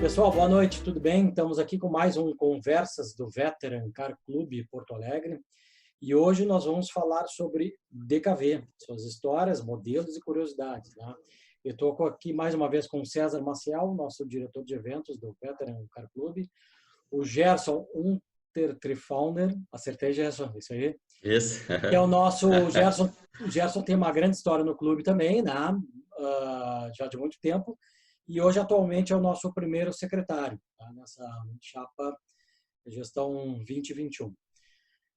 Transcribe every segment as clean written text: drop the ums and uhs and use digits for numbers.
Pessoal, boa noite, tudo bem? Estamos aqui com mais um Conversas do Veteran Car Clube Porto Alegre e hoje nós vamos falar sobre DKV, suas histórias, modelos e curiosidades. Né? Eu estou aqui mais uma vez com o César Maciel, nosso diretor de eventos do Veteran Car Clube, o Gerson Untertrifauner, acertei, Gerson, isso aí? Isso. Que é o nosso Gerson. O Gerson tem uma grande história no clube também, né? Já de muito tempo. E hoje, atualmente, é o nosso primeiro secretário, tá? Nessa chapa gestão 2021.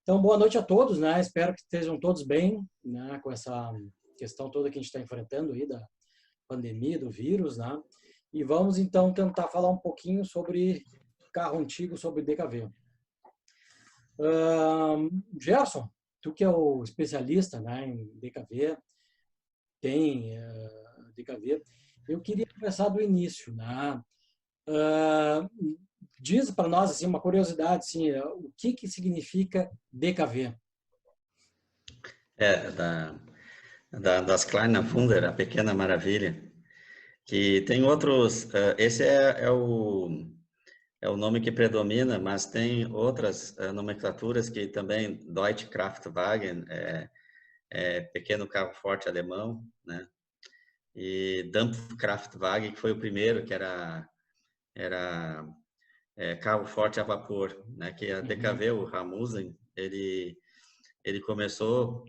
Então, boa noite a todos, né? Espero que estejam todos bem, né? Com essa questão toda que a gente está enfrentando aí da pandemia, do vírus, né? E vamos, então, tentar falar um pouquinho sobre carro antigo, sobre DKV. Gerson, tu que é o especialista, né, em DKV, tem DKV, eu queria começar do início, né? Diz para nós assim uma curiosidade, assim, o que significa DKV? É, das Kleine Wunder, a Pequena Maravilha, que tem outros, esse é o nome que predomina, mas tem outras nomenclaturas que também, Deutsche Kraftwagen, pequeno carro forte alemão, né? E Dampfkraftwagen, que foi o primeiro, que era carro forte a vapor, né? Que a DKV, o Rasmussen, ele começou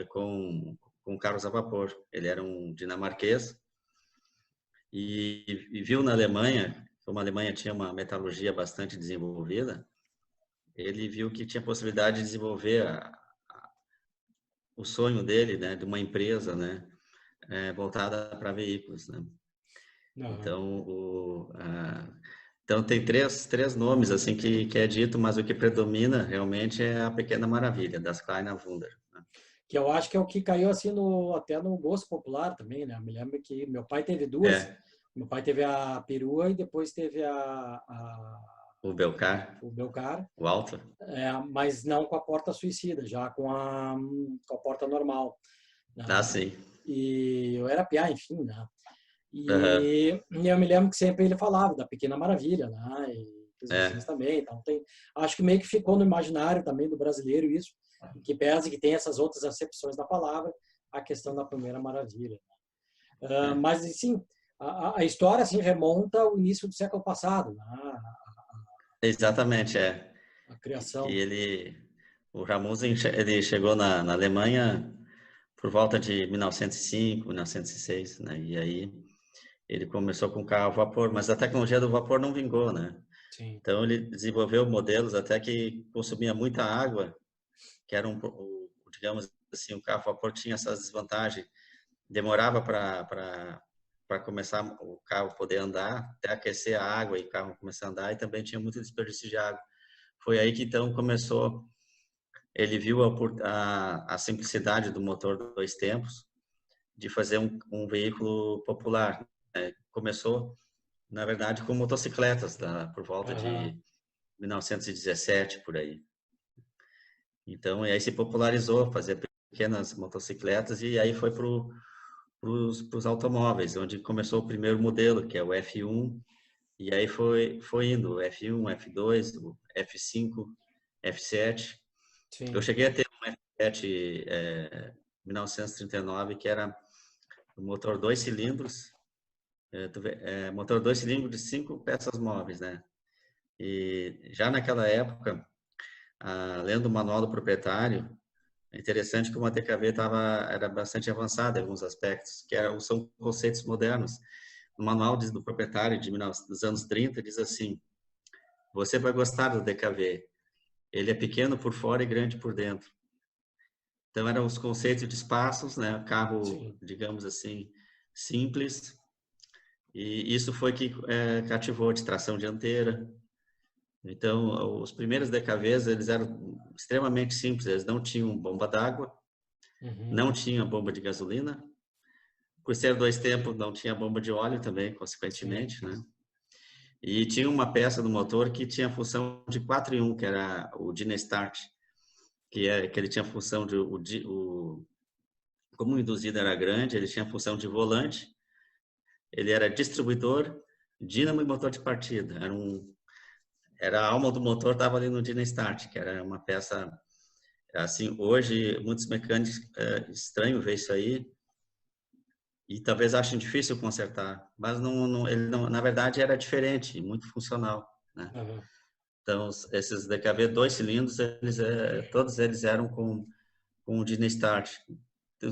com carros a vapor. Ele era um dinamarquês e viu na Alemanha, como a Alemanha tinha uma metalurgia bastante desenvolvida, ele viu que tinha possibilidade de desenvolver o sonho dele, né, de uma empresa, né, voltada para veículos, né. Uhum. Então tem três nomes assim que é dito, mas o que predomina realmente é a Pequena Maravilha, das Kleine Wunder, né? Que eu acho que é o que caiu assim até no gosto popular também, né? Eu me lembro que meu pai teve duas. É, Meu pai teve a perua e depois teve o Belcar, o Belcar. o Alto. Mas não com a porta suicida, já com a porta normal, né? Ah, sim. E eu era piá, enfim, né? Aham. E eu me lembro que sempre ele falava da Pequena Maravilha, né? E os vizinhos É, também. Então acho que meio que ficou no imaginário também do brasileiro isso, que pese que tem essas outras acepções da palavra, a questão da Primeira Maravilha. é. Mas, assim, a história assim, remonta ao início do século passado, né? Exatamente, é. A Que criação. o Rasmussen, ele chegou na Alemanha por volta de 1905, 1906, né? E aí ele começou com carro a vapor, mas a tecnologia do vapor não vingou, né? Sim. Então ele desenvolveu modelos até que consumia muita água, que era digamos assim, o carro a vapor tinha essas desvantagens. Demorava para começar o carro poder andar, até aquecer a água e o carro começar a andar, e também tinha muito desperdício de água. Foi aí que então começou, ele viu a simplicidade do motor 2 tempos, de fazer um veículo popular, né? Começou, na verdade, com motocicletas, tá? Por volta Aham. de 1917, por aí. Então, aí se popularizou, fazer pequenas motocicletas, e aí foi para os automóveis, onde começou o primeiro modelo, que é o F1, e aí foi indo, o F1, F2, o F5, F7. Eu Sim. cheguei a ter um F7 1939, que era um motor 2 cilindros, motor 2 cilindros de 5 peças móveis, né? E já naquela época, lendo o manual do proprietário, é interessante que uma TKV era bastante avançada em alguns aspectos, são conceitos modernos. No manual do proprietário dos anos 30, diz assim: você vai gostar do DKV. Ele é pequeno por fora e grande por dentro. Então, eram os conceitos de espaços, né? Carro, Sim. digamos assim, simples. E isso foi que cativou de tração dianteira. Então, os primeiros DKVs, eles eram extremamente simples. Eles não tinham bomba d'água, Uhum. não tinha bomba de gasolina. Por ser 2 tempos, não tinha bomba de óleo também, Sim. consequentemente, né? E tinha uma peça do motor que tinha função de 4 em 1, que era o Dyna Start, que ele tinha função como o induzido era grande, ele tinha função de volante, ele era distribuidor, dínamo e motor de partida. Era a alma do motor, estava ali no Dynastart, que era uma peça, assim, hoje muitos mecânicos estranho ver isso aí e talvez achem difícil consertar, mas ele não, na verdade era diferente, muito funcional, né? Uhum. Então, esses DKV 2 cilindros, todos eles eram com o Dynastart.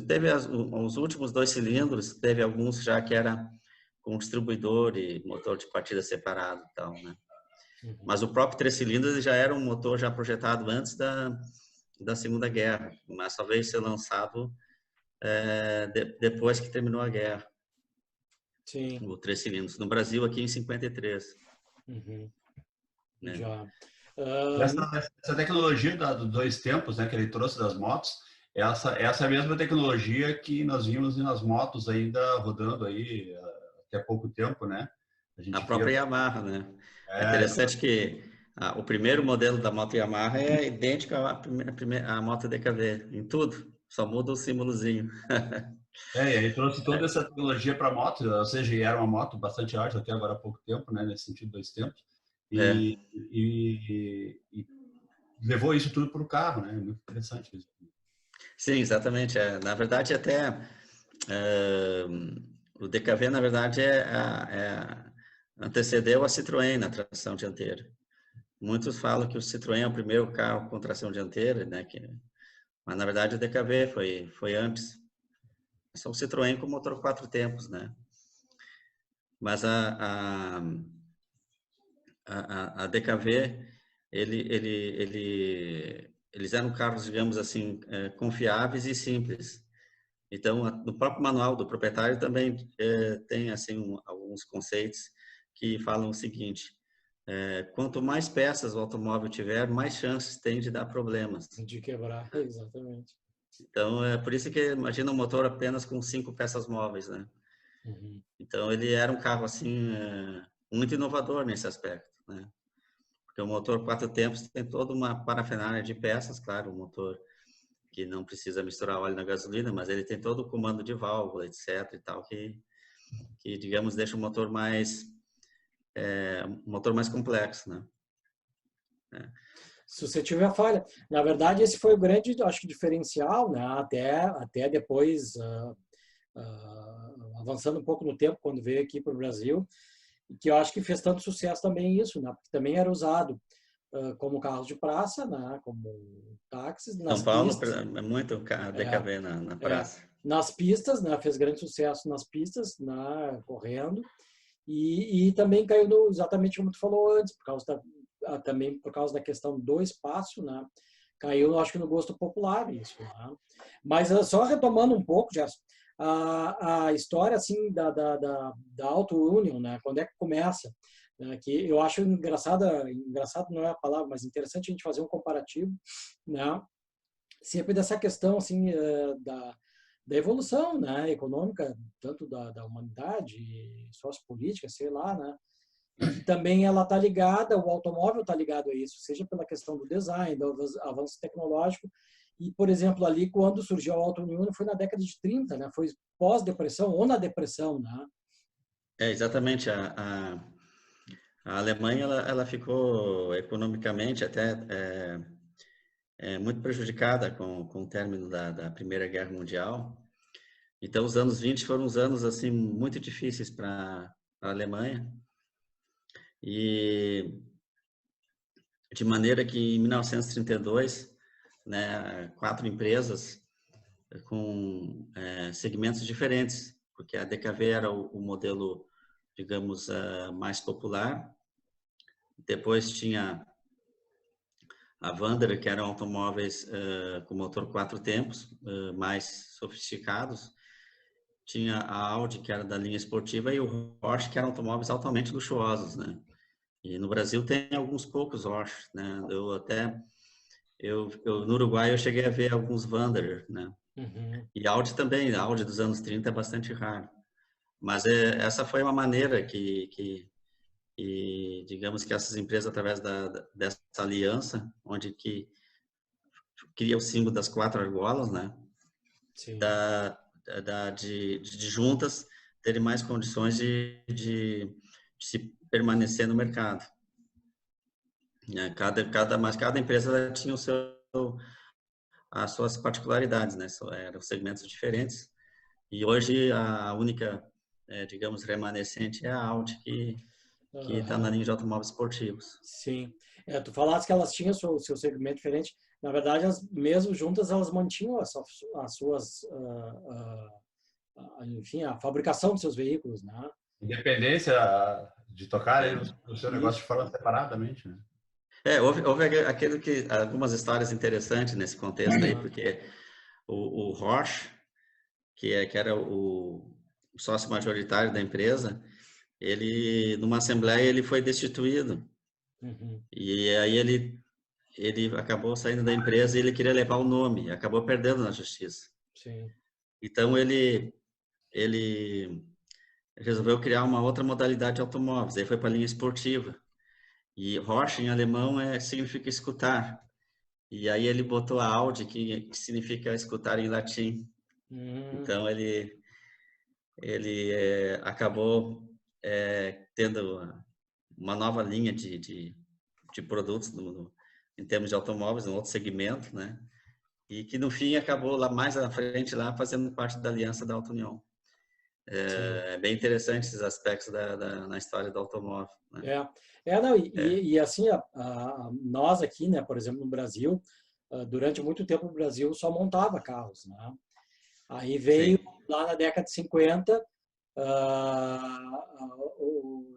Teve os últimos 2 cilindros, teve alguns já que era com distribuidor e motor de partida separado e tal, né? Uhum. Mas o próprio 3 cilindros já era um motor já projetado antes da Segunda Guerra, mas só veio ser lançado depois que terminou a guerra. Sim. O 3 cilindros. No Brasil, aqui em 53. Uhum. Né? Já. Essa tecnologia dos 2 tempos, né, que ele trouxe das motos, essa é a mesma tecnologia que nós vimos nas motos ainda rodando aí até pouco tempo, né? A própria Yamaha, né? É interessante que o primeiro modelo da moto Yamaha é idêntico à moto DKV, em tudo, só muda o símbolozinho. E aí trouxe toda essa tecnologia para a moto, ou seja, era uma moto bastante ágil até agora há pouco tempo, né, nesse sentido 2 tempos, e levou isso tudo para o carro, né? Muito interessante isso. Sim, exatamente. Na verdade, até o DKV, na verdade, antecedeu a Citroën na tração dianteira. Muitos falam que o Citroën é o primeiro carro com tração dianteira, né? Mas, na verdade, o DKV foi antes. Só o Citroën com motor 4 tempos, né? Mas a DKV, eles eram carros, digamos assim, confiáveis e simples. Então, no próprio manual do proprietário também tem assim alguns conceitos que falam o seguinte: quanto mais peças o automóvel tiver, mais chances tem de dar problemas. De quebrar, exatamente. Então, é por isso que imagina um motor apenas com 5 peças móveis, né? Uhum. Então, ele era um carro assim muito inovador nesse aspecto, né? Porque o motor 4 tempos tem toda uma parafernália de peças, claro, um motor que não precisa misturar óleo na gasolina, mas ele tem todo o comando de válvula, etc. e tal, que digamos, deixa o motor mais complexo, né? Suscetível à falha. Na verdade, esse foi o grande, acho que, diferencial, né? Até depois, avançando um pouco no tempo, quando veio aqui para o Brasil, que eu acho que fez tanto sucesso também isso, né? Porque também era usado como carros de praça, né? Como táxis, nas São Paulo pistas. é muito DKV na praça. Nas pistas, né? Fez grande sucesso nas pistas, né? Correndo. E também caiu exatamente como tu falou antes, também por causa da questão do espaço, né? Caiu, acho que no gosto popular isso, né? Mas só retomando um pouco, Gerson, a história assim da Auto Union, né? Quando é que começa? Né? Que eu acho engraçado não é a palavra, mas interessante a gente fazer um comparativo, né? Sempre dessa questão assim da evolução, né, econômica, tanto da humanidade, sociopolítica, sei lá, né, e que também ela está ligada, o automóvel está ligado a isso, seja pela questão do design, do avanço tecnológico, e, por exemplo, ali quando surgiu a Auto Union foi na década de 30, né, foi pós-depressão ou na depressão, né. Exatamente, a Alemanha, ela ficou economicamente até muito prejudicada com o término da Primeira Guerra Mundial. Então, os anos 20 foram uns anos assim muito difíceis para a Alemanha. E de maneira que em 1932, né, 4 empresas com segmentos diferentes, porque a DKV era o modelo, digamos, mais popular. Depois tinha a Wanderer, que eram automóveis com motor 4 tempos, mais sofisticados. Tinha a Audi, que era da linha esportiva, e o Porsche, que eram automóveis altamente luxuosos, né? E no Brasil tem alguns poucos Porsche, né? No Uruguai eu cheguei a ver alguns Wanderer, né? Uhum. E Audi também, a Audi dos anos 30 é bastante raro. Mas essa foi uma maneira que digamos que essas empresas, através dessa aliança, onde que cria o símbolo das 4 argolas, né? Sim. De juntas terem mais condições de se permanecer no mercado. Mas cada empresa tinha as suas particularidades, né? Eram segmentos diferentes. E hoje a única, digamos, remanescente é a Audi, que está na linha de automóveis esportivos. Sim. Tu falaste que elas tinham seu segmento diferente. Na verdade, mesmo juntas, elas mantinham as suas, enfim, a fabricação dos seus veículos, né? Independência de tocar o seu negócio de forma separadamente, né? Houve algumas histórias interessantes nesse contexto aí, porque o Horsch, que era o sócio majoritário da empresa, ele, numa assembleia, ele foi destituído. Uhum. E aí ele acabou saindo da empresa e ele queria levar o nome, acabou perdendo na justiça. Sim. Então ele resolveu criar uma outra modalidade de automóveis, aí foi para a linha esportiva. E Horsch em alemão significa escutar. E aí ele botou a Audi, que significa escutar em latim. Então ele acabou tendo uma nova linha de produtos em termos de automóveis, um outro segmento, né? E que no fim acabou lá mais à frente lá fazendo parte da aliança da Auto Union. É bem interessante esses aspectos na história do automóvel, né? Não, e assim, nós aqui, né, por exemplo, no Brasil, durante muito tempo o Brasil só montava carros, né? Aí veio lá na década de 50,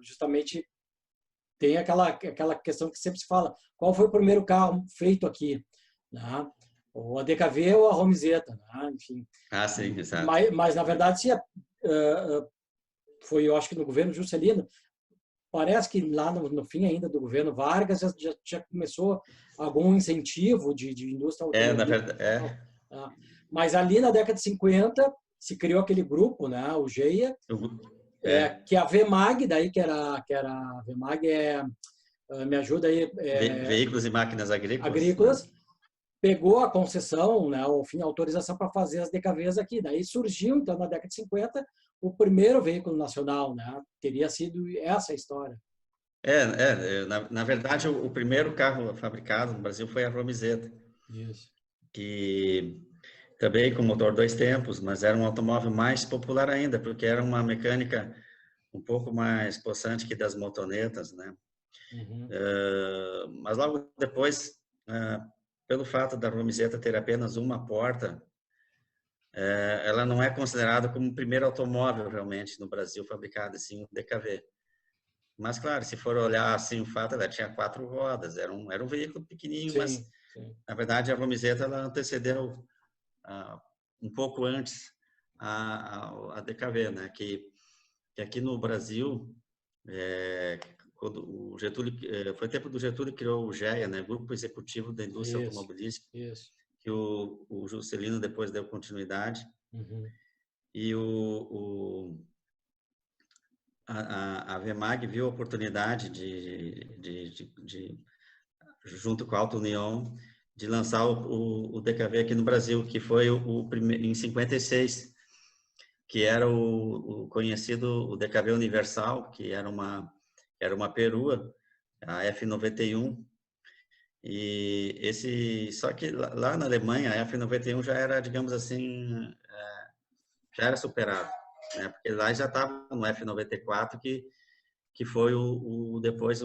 justamente tem aquela questão que sempre se fala, qual foi o primeiro carro feito aqui, né? Ou a DKV ou a Romizeta, né? Enfim. Sim, exato. Mas na verdade, sim, foi, eu acho que no governo Juscelino, parece que lá no fim ainda do governo Vargas já começou algum incentivo de indústria automobilística. Na verdade, Mas ali na década de 50 se criou aquele grupo, né, o GEIA, que a VEMAG, daí que era a VEMAG me ajuda aí. Veículos e máquinas agrícolas. Agrícolas, pegou a concessão, né, o fim, a autorização para fazer as DKVs aqui. Daí surgiu, então, na década de 50, o primeiro veículo nacional, né? Teria sido essa a história. Na verdade, o primeiro carro fabricado no Brasil foi a Romizeta. Isso. Que também com motor 2 tempos, mas era um automóvel mais popular ainda, porque era uma mecânica um pouco mais possante que das motonetas, né? Uhum. Mas logo depois, pelo fato da Romizeta ter apenas uma porta, ela não é considerada como o primeiro automóvel realmente no Brasil fabricado assim, um DKV. Mas claro, se for olhar assim o fato, ela tinha 4 rodas, era um veículo pequenininho, Sim, mas sim. na verdade a Romizeta ela antecedeu um pouco antes a DKV, né? Que aqui no Brasil, quando o Getúlio, foi tempo do Getúlio que criou o GEA, né? Grupo Executivo da Indústria Automobilística, que o Juscelino depois deu continuidade. Uhum. E a VEMAG viu a oportunidade junto com a Auto Union, de lançar o DKV aqui no Brasil, que foi o primeiro, em 56, que era o conhecido o DKV Universal, que era uma perua, a F91. E só que lá na Alemanha a F91 já era, digamos assim, já era superado, né? Porque lá já estava no F94 que foi depois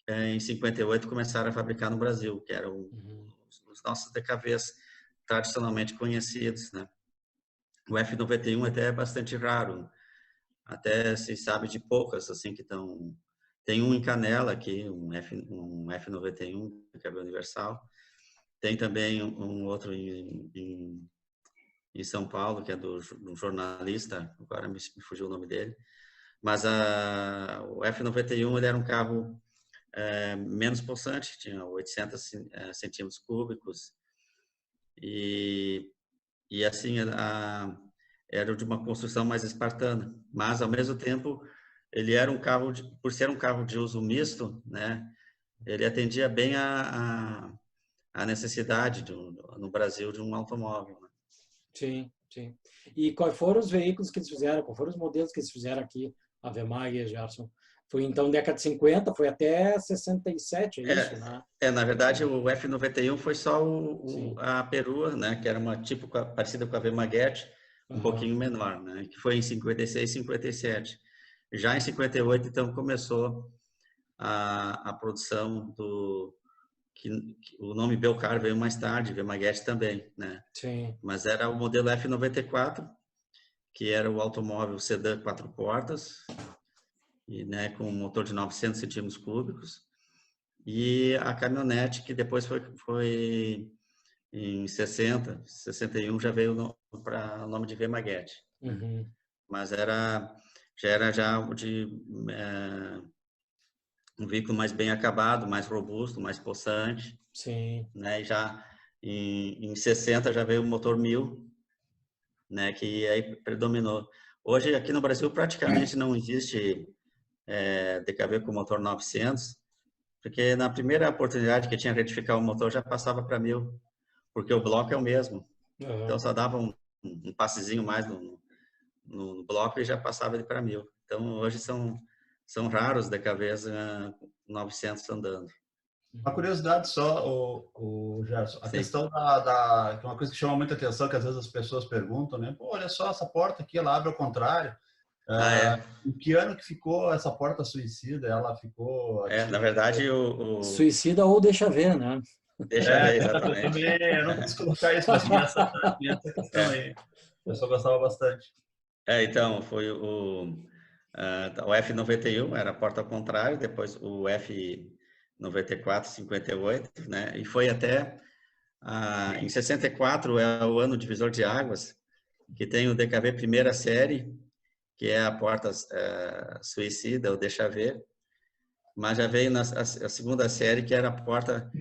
em 58 começaram a fabricar no Brasil, que eram os nossos DKVs tradicionalmente conhecidos, né? O F91 até é bastante raro, até se sabe de poucas assim que estão. Tem um em Canela aqui, um F91, DKV Universal. Tem também um outro em São Paulo, que é do jornalista, agora me fugiu o nome dele. Mas o F91 ele era um carro menos possante, tinha 800 centímetros cúbicos e assim era de uma construção mais espartana, mas ao mesmo tempo ele era um carro por ser um carro de uso misto, né? Ele atendia bem a necessidade no Brasil de um automóvel, né? Sim, sim. E quais foram os veículos que eles fizeram? Quais foram os modelos que eles fizeram aqui, a VEMAG e a Gerson? Foi então década de 50, foi até 67, é isso, né? Na verdade, o F91 foi só Sim. a perua, né? Que era uma tipo parecida com a V-Maguete, um pouquinho menor, né? Que foi em 56, 57. Já em 58, então, começou a produção que o nome Belcar veio mais tarde, V-Maguete também, né? Sim. Mas era o modelo F94, que era o automóvel sedã 4 portas, e, né, com um motor de 900 centímetros cúbicos, e a caminhonete, que depois foi em 60, 61, já veio para o nome de V-Maguete. Uhum. Mas já era um veículo mais bem acabado, mais robusto, mais possante. Sim. Né? E já em 60 já veio o motor 1000, né? Que aí predominou. Hoje aqui no Brasil praticamente não existe DKV com motor 900, porque na primeira oportunidade que tinha que retificar o motor já passava para 1000, porque o bloco é o mesmo. Uhum. Então só dava um passezinho mais no bloco e já passava ele para 1000. Então hoje são raros DKVs 900 andando. Uma curiosidade só, o Gerson, a Sim. questão que é uma coisa que chama muita atenção, que às vezes as pessoas perguntam, né? Pô, olha só, essa porta aqui, ela abre ao contrário. Em que ano que ficou essa porta suicida? Ela ficou ativa? Na verdade, Suicida ou deixa ver, né? Deixa ver, exatamente. Eu também, eu não quis colocar isso, mas tinha essa questão aí. O pessoal gostava bastante. Então, foi o F91, era a porta ao contrário, depois o F94, 58, né? E foi até, em 64, é o ano divisor de águas, que tem o DKV primeira série, que é a porta suicida, ou deixa ver, mas já veio a segunda série, que era a porta,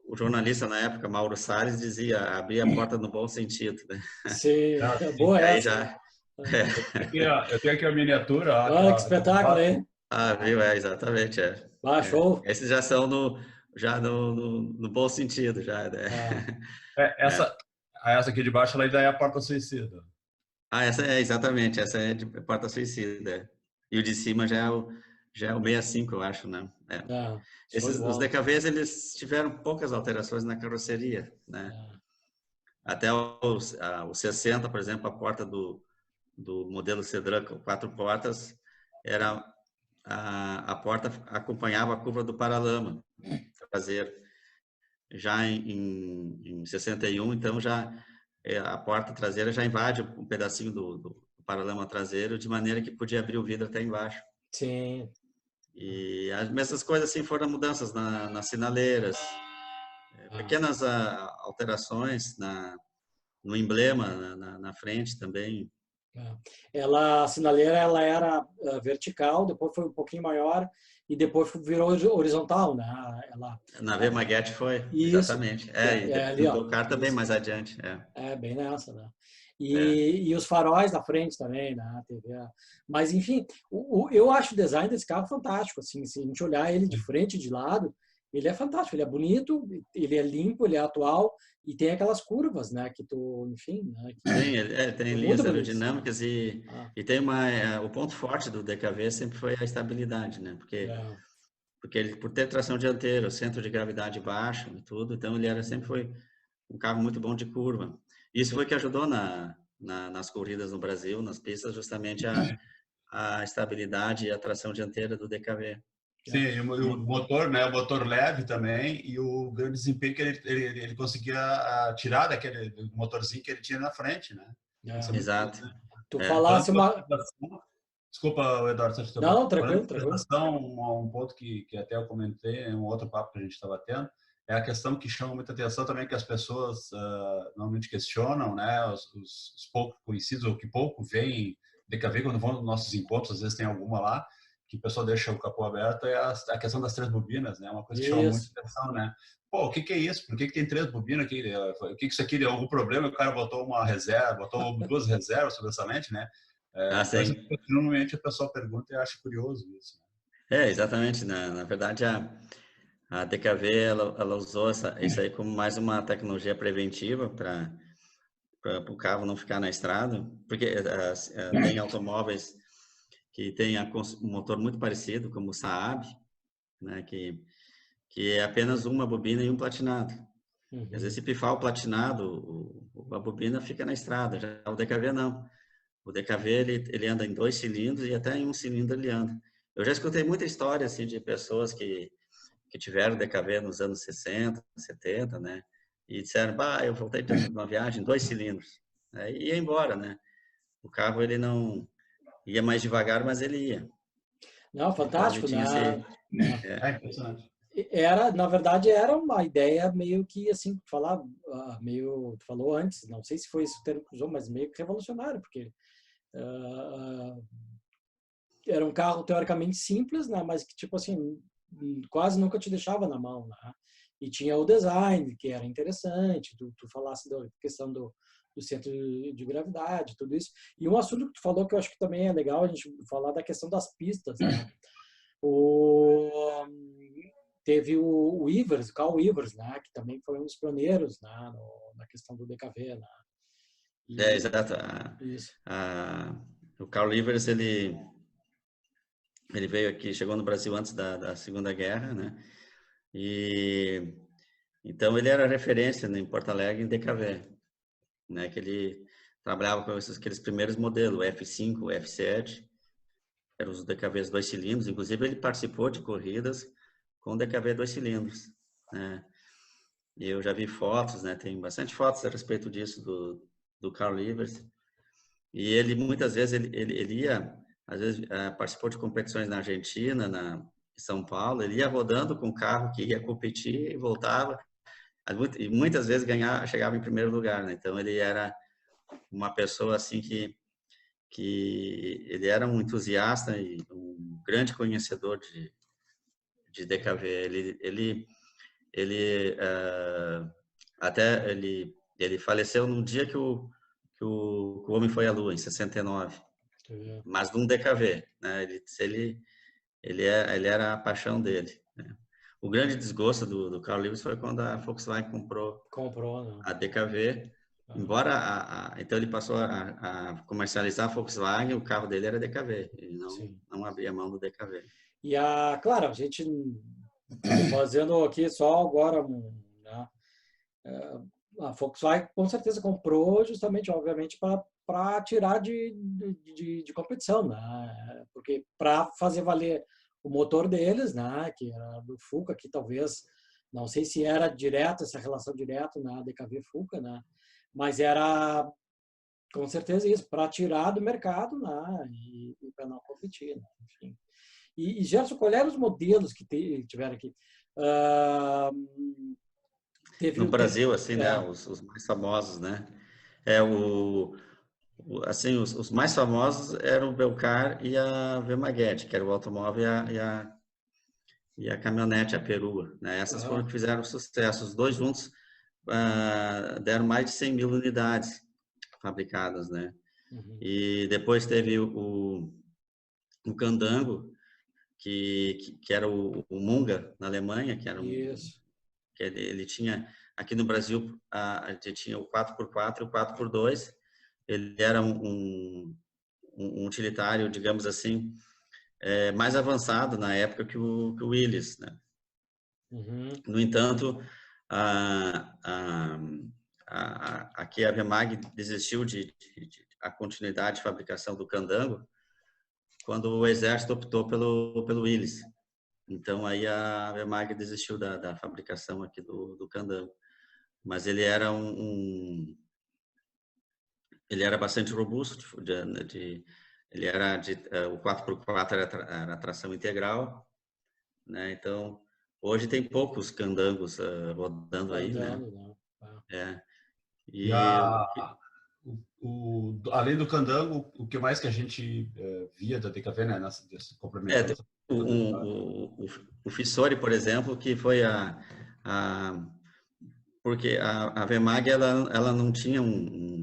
o jornalista na época, Mauro Salles, dizia, abrir a porta no bom sentido, né? Sim, boa Aí essa. já... Eu tenho aqui a miniatura. Olha que espetáculo, hein? Viu? Exatamente. Show. Esses já são no bom sentido, já, né? Essa aqui de baixo, ela ainda é a porta suicida. Essa exatamente, essa é de porta suicida. E o de cima já é o 65, eu acho, né? Os DKVs, eles tiveram poucas alterações na carroceria, né? Até o 60, por exemplo, a porta do modelo Sedã, 4 portas, era a porta acompanhava a curva do paralama traseiro. Já em 61, então, já a porta traseira já invade um pedacinho do paralama traseiro, de maneira que podia abrir o vidro até embaixo. Sim. E as mesmas coisas assim foram mudanças nas sinaleiras, pequenas alterações no emblema, na frente também. A sinaleira ela era vertical, depois foi um pouquinho maior e depois virou horizontal, né? Na V-Maguete foi, isso, exatamente. ali, no Belcar também, mais adiante. Bem nessa, né? E os faróis na frente também, né? Mas, enfim, eu acho o design desse carro fantástico. Assim, se a gente olhar ele de frente e de lado, ele é fantástico. Ele é bonito, ele é limpo, ele é atual e tem aquelas curvas, né? Que tu, enfim, né? Tem linhas aerodinâmicas e tem o ponto forte do DKV sempre foi a estabilidade, né? Porque ele, por ter tração dianteira, centro de gravidade baixo e tudo, então ele sempre foi um carro muito bom de curva. Isso foi que ajudou nas corridas no Brasil, nas pistas, justamente a estabilidade e a tração dianteira do DKV. Sim, e o motor, né? O motor leve também e o grande desempenho que ele conseguia tirar daquele motorzinho que ele tinha na frente, né? Exato. Tu falasse uma... Desculpa, Eduardo. Não, tranquilo. Um ponto que até eu comentei, um outro papo que a gente estava tendo, é a questão que chama muita atenção também, que as pessoas normalmente questionam, né? Os pouco conhecidos ou que pouco veem DKV quando vão nos nossos encontros, às vezes tem alguma lá, que o pessoal deixa o capô aberto, é a questão das 3 bobinas, né? Uma coisa que chama muita atenção, né? Pô, o que é isso? Por que tem 3 bobinas aqui? O que isso aqui deu algum problema? O cara botou uma reserva, botou 2 reservas sobre essa lente, né? Normalmente a pessoa pergunta e acha curioso isso. Exatamente. Na verdade, a DKV ela usou isso aí como mais uma tecnologia preventiva para o carro não ficar na estrada, porque tem automóveis que tem um motor muito parecido, como o Saab, né? Que é apenas uma bobina e um platinado. Às vezes, se pifar o platinado, a bobina fica na estrada. Já o DKV não. O DKV ele anda em 2 cilindros e até em 1 cilindro ele anda. Eu já escutei muita história assim de pessoas que tiveram DKV nos anos 60, 70, né? E disseram, bah, eu voltei de uma viagem 2 cilindros. Aí ia embora, né? O carro ele não ia mais devagar, mas ele ia. Não, Então ele fantástico, tinha né? Impressionante. Na verdade, era uma ideia meio que, assim, falar, meio, tu falou antes, não sei se foi esse o termo que usou, mas meio que revolucionário, porque era um carro teoricamente simples, né? Mas que, tipo assim, quase nunca te deixava na mão, né? E tinha o design, que era interessante, tu falasse da questão do centro de gravidade, tudo isso. E um assunto que tu falou que eu acho que também é legal a gente falar da questão das pistas, né? Teve o Ivers, o Carl Ivers, né? Que também foi um dos pioneiros, né? Na questão do DKV, né? Exato. Isso. O Carl Livers, ele veio aqui, chegou no Brasil antes da Segunda Guerra, né? E então ele era referência, né, em Porto Alegre em DKV, né? Que ele trabalhava com aqueles primeiros modelos, o F5, o F7, eram os DKVs 2 cilindros. Inclusive ele participou de corridas com DKV 2 cilindros, né? E eu já vi fotos, né? Tem bastante fotos a respeito disso do Carl Livers. E ele muitas vezes ele ia, às vezes participou de competições na Argentina, em São Paulo. Ele ia rodando com o carro que ia competir e voltava. E muitas vezes chegava em primeiro lugar, né? Então ele era uma pessoa assim que ele era um entusiasta e um grande conhecedor de DKV. Ele até ele faleceu no dia que o homem foi à Lua, em 69, mas num DKV, né? Ele era a paixão dele, né? O grande desgosto do Carl Lewis foi quando a Volkswagen comprou né? a DKV, embora então ele passou a comercializar a Volkswagen, o carro dele era DKV, ele não abria mão do DKV. E claro, a gente fazendo aqui só agora, né? A Volkswagen com certeza comprou justamente, obviamente, para tirar de competição, né? Porque para fazer valer o motor deles, né? Que era do Fuca, que talvez, não sei se era direto, essa relação direta na DKV Fuca, né? Mas era com certeza isso, para tirar do mercado, né? E para não competir, né? Enfim. E Gerson, qual eram os modelos que tiveram aqui? No Brasil, assim, né? Os mais famosos, né? Assim, os mais famosos eram o Belcar e a Vemaguete, que era o automóvel e a caminhonete, a perua, né? Essas foram que fizeram sucesso. Os dois juntos deram mais de 100 mil unidades fabricadas, né? E depois teve o Candango, que era o Munga, na Alemanha, que era que ele tinha, aqui no Brasil, a gente tinha o 4x4 e o 4x2. Ele era um utilitário, digamos assim, mais avançado na época que o Willys, né? No entanto, aqui a Vemag desistiu a continuidade de fabricação do Candango quando o Exército optou pelo Willys. Então, aí a Vemag desistiu da fabricação aqui do Candango. Mas ele era ele era bastante robusto, ele era o 4x4 era tração integral, né? Então, hoje tem poucos candangos rodando aí, né? E além do Candango, o que mais que a gente via da DKV, né? Desse complementando. O Fissori, por exemplo, que foi porque a Vemag ela não tinha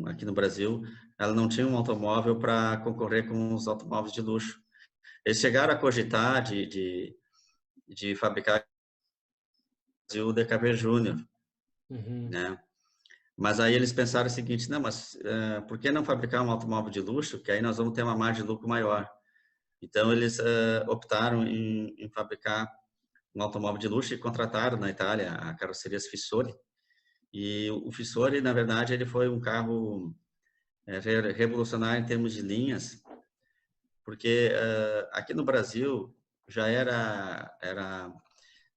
aqui no Brasil, ela não tinha um automóvel para concorrer com os automóveis de luxo. Eles chegaram a cogitar de fabricar o DKV Júnior, né? Mas aí eles pensaram o seguinte, não, mas por que não fabricar um automóvel de luxo, que aí nós vamos ter uma margem de lucro maior? Então, eles optaram em fabricar um automóvel de luxo e contrataram na Itália a carroceria Fissori. E o Fissori, na verdade, ele foi um carro revolucionário em termos de linhas, porque aqui no Brasil já era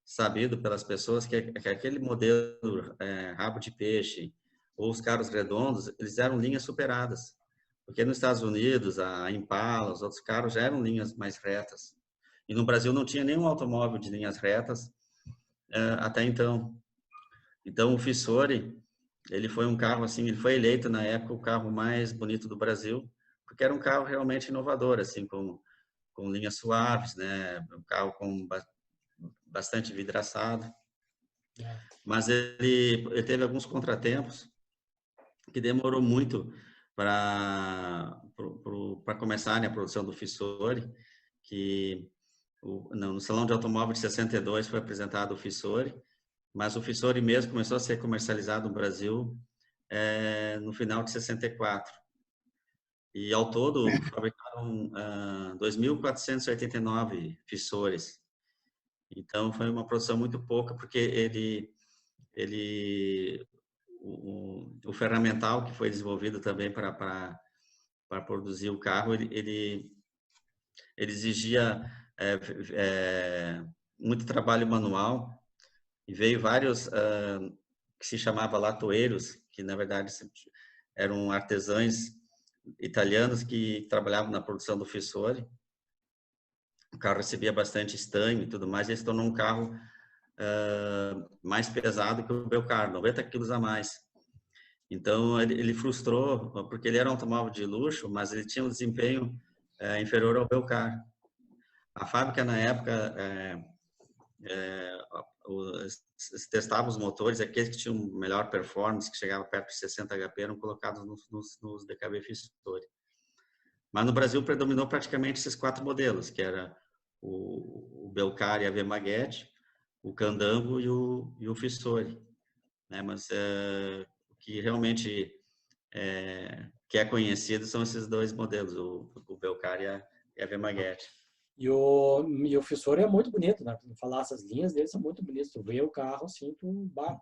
sabido pelas pessoas que aquele modelo rabo de peixe ou os carros redondos, eles eram linhas superadas. Porque nos Estados Unidos, a Impala, os outros carros já eram linhas mais retas. E no Brasil não tinha nenhum automóvel de linhas retas até então. Então o Fissori, ele foi um carro assim, ele foi eleito na época o carro mais bonito do Brasil, porque era um carro realmente inovador, assim, com linhas suaves, né? Um carro com bastante vidraçado. Mas ele teve alguns contratempos que demorou muito para começar a produção do Fissori, que no Salão de Automóvel de 62 foi apresentado o Fissori, mas o Fissori mesmo começou a ser comercializado no Brasil no final de 64. E ao todo fabricaram 2.489 Fissores. Então foi uma produção muito pouca, porque o ferramental que foi desenvolvido também para produzir o carro, ele exigia muito trabalho manual, e veio vários que se chamava latoeiros, que na verdade eram artesãos italianos que trabalhavam na produção do Fissori. O carro recebia bastante estanho e tudo mais, e ele se tornou um carro mais pesado que o Belcar, 90 quilos a mais. Então, ele frustrou, porque ele era um automóvel de luxo, mas ele tinha um desempenho inferior ao Belcar. A fábrica, na época, testavam os motores, aqueles que tinham melhor performance, que chegavam perto de 60 HP, eram colocados nos DKV Fissori. Mas no Brasil predominou praticamente esses 4 modelos, que era o Belcar e a V-Maguete, o Candango e o Fissori, né? Mas o que realmente que é conhecido são esses 2 modelos, o Belcar e a V-Maguete. E o Fissori é muito bonito, né? Falar essas linhas deles são muito bonitas. Tu vê o carro assim, tu bate.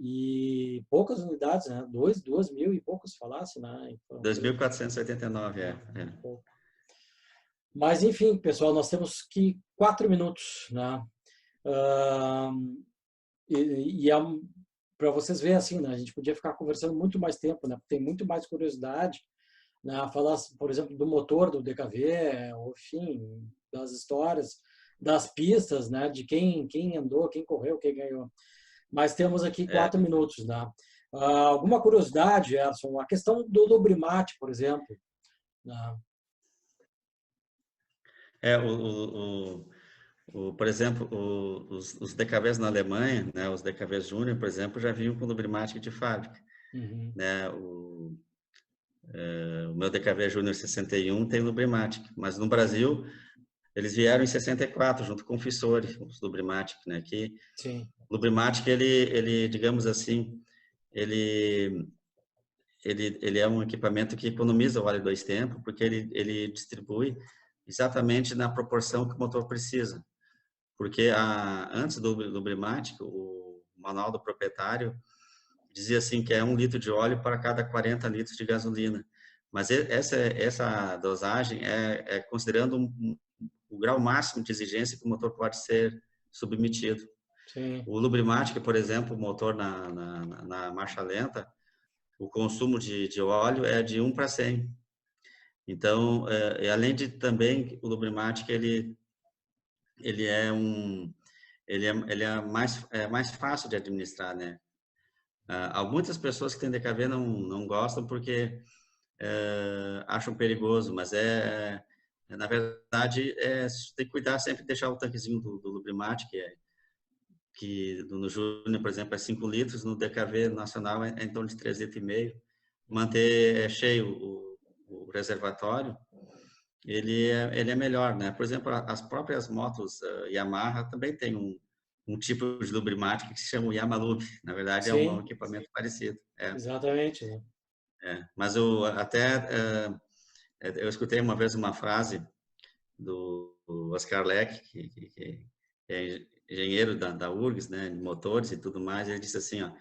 E poucas unidades, né? 2.000 e poucos falasse, né? Então, 2.489, Mas enfim, pessoal, nós temos que 4 minutos, né? Para vocês verem assim, né? A gente podia ficar conversando muito mais tempo, né? Tem muito mais curiosidade, né? Falar, por exemplo, do motor do DKV, enfim, das histórias, das pistas, né? De quem andou, quem correu, quem ganhou. Mas temos aqui 4 minutos, né? Alguma curiosidade, Gerson? A questão do Lubrimate, por exemplo, né? Por exemplo, os DKVs na Alemanha, né, os DKVs Júnior, por exemplo, já vinham com Lubrimatic de fábrica. Uhum. Né? O meu DKV Júnior 61 tem Lubrimatic, mas no Brasil eles vieram em 64 junto com o Fissori, os Lubrimatic, né? Que Sim. O Lubrimatic ele, digamos assim, ele é um equipamento que economiza o óleo 2 tempos, porque ele distribui exatamente na proporção que o motor precisa. Porque antes do Lubrimatic, o manual do proprietário dizia assim que é 1 litro de óleo para cada 40 litros de gasolina. Mas essa dosagem é considerando o grau máximo de exigência que o motor pode ser submetido. Sim. O Lubrimatic, por exemplo, o motor na marcha lenta, o consumo de óleo é de 1 para 100. Então, além de também, o Lubrimatic, ele é mais fácil de administrar, né? Muitas pessoas que têm DKV não gostam porque acham perigoso, mas na verdade, tem que cuidar sempre de deixar o tanquezinho do Lubrimatic, que no Júnior, por exemplo, é 5 litros, no DKV nacional é em torno de 3,5 litros. Manter cheio o reservatório, ele é melhor, né? Por exemplo, as próprias motos Yamaha também tem um tipo de Lubrimatic que se chama Yamalub. Na verdade, Sim. é um equipamento parecido. Exatamente, né? Mas eu escutei uma vez uma frase do Oscar Leck, que é engenheiro da URGS, né, de motores e tudo mais. Ele disse assim, ó,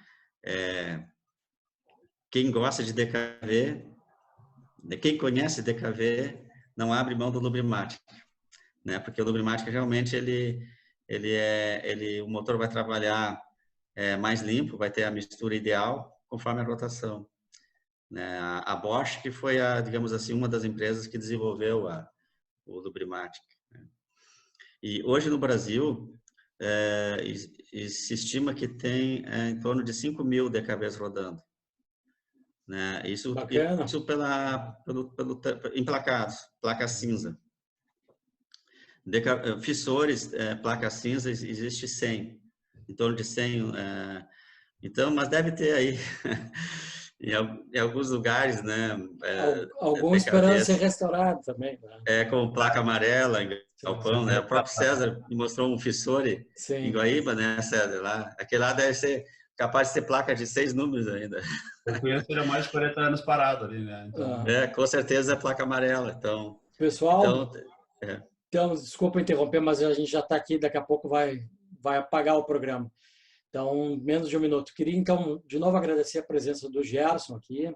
quem gosta de DKV, quem conhece DKV, não abre mão do Lubrimatic, né? Porque o Lubrimatic realmente o motor vai trabalhar mais limpo, vai ter a mistura ideal conforme a rotação, né? A Bosch, que foi digamos assim, uma das empresas que desenvolveu o Lubrimatic, né? E hoje no Brasil se estima que tem em torno de 5.000 DKVs rodando, né? Isso emplacados, placa cinza. Fissores, placa cinza, existe 100, em torno de 100. Então, mas deve ter aí, em alguns lugares, né? Alguns esperando ser restaurado também. Né? Com placa amarela, em galpão, né? O próprio César me mostrou um Fissore em Guaíba, né, César? Lá. Aquele lá deve ser capaz de ter placa de 6 números ainda. Eu conheço ele há mais de 40 anos parado ali, né? Então... com certeza é placa amarela. Então, pessoal, então, desculpa interromper, mas a gente já está aqui, daqui a pouco vai apagar o programa. Então, menos de um minuto. Queria, então, de novo agradecer a presença do Gerson aqui,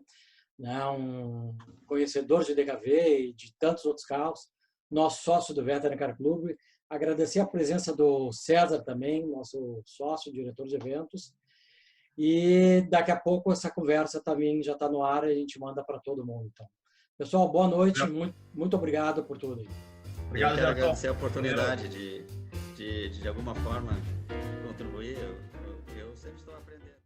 né, um conhecedor de DKV e de tantos outros carros, nosso sócio do Veteran Car Club. Agradecer a presença do César também, nosso sócio, diretor de eventos. E daqui a pouco essa conversa também já está no ar e a gente manda para todo mundo. Então, pessoal, boa noite. Muito obrigado por tudo. Obrigado, eu quero agradecer a oportunidade de alguma forma contribuir. Eu sempre estou aprendendo.